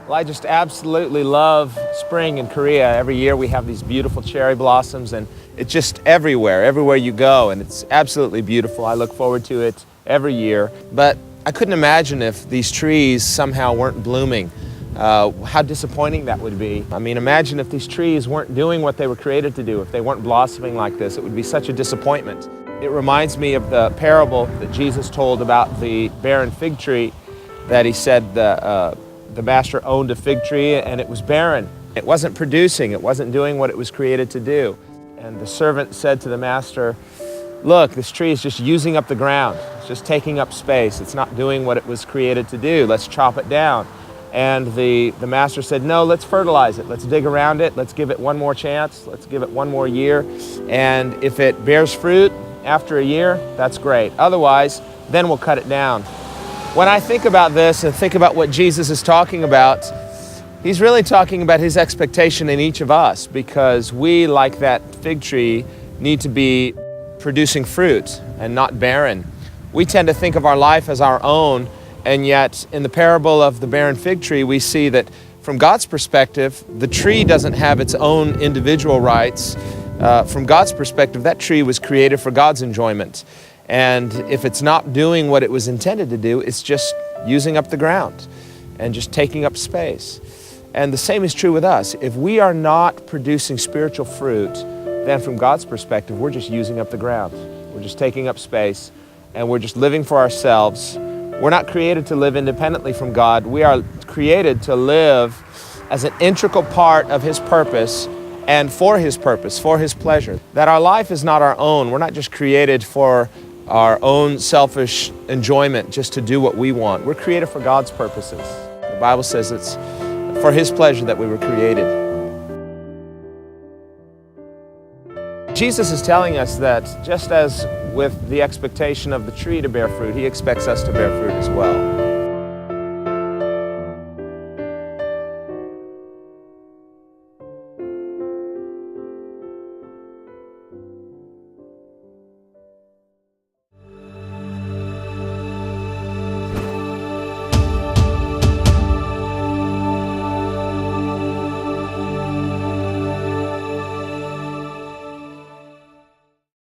Well, I just absolutely love spring in Korea. Every year we have these beautiful cherry blossoms, and it's just everywhere you go, and it's absolutely beautiful. I look forward to it every year. But I couldn't imagine if these trees somehow weren't blooming. How disappointing that would be. I mean, imagine if these trees weren't doing what they were created to do, if they weren't blossoming like this. It would be such a disappointment. It reminds me of the parable that Jesus told about the barren fig tree, that he said the master owned a fig tree and it was barren. It wasn't producing, it wasn't doing what it was created to do. And the servant said to the master, look, this tree is just using up the ground. It's just taking up space. It's not doing what it was created to do. Let's chop it down. And the master said, no, let's fertilize it. Let's dig around it. Let's give it one more chance. Let's give it one more year. And if it bears fruit after a year, that's great. Otherwise, then we'll cut it down. When I think about this and think about what Jesus is talking about, he's really talking about his expectation in each of us, because we, like that fig tree, need to be producing fruit and not barren. We tend to think of our life as our own, and yet in the parable of the barren fig tree, we see that from God's perspective, the tree doesn't have its own individual rights. From God's perspective, that tree was created for God's enjoyment. And if it's not doing what it was intended to do, it's just using up the ground and just taking up space. And the same is true with us. If we are not producing spiritual fruit, then from God's perspective, we're just using up the ground. We're just taking up space, and we're just living for ourselves. We're not created to live independently from God. We are created to live as an integral part of his purpose and for his purpose, for his pleasure. That our life is not our own. We're not just created for our own selfish enjoyment, just to do what we want. We're created for God's purposes. The Bible says it's for his pleasure that we were created. Jesus is telling us that just as with the expectation of the tree to bear fruit, he expects us to bear fruit as well.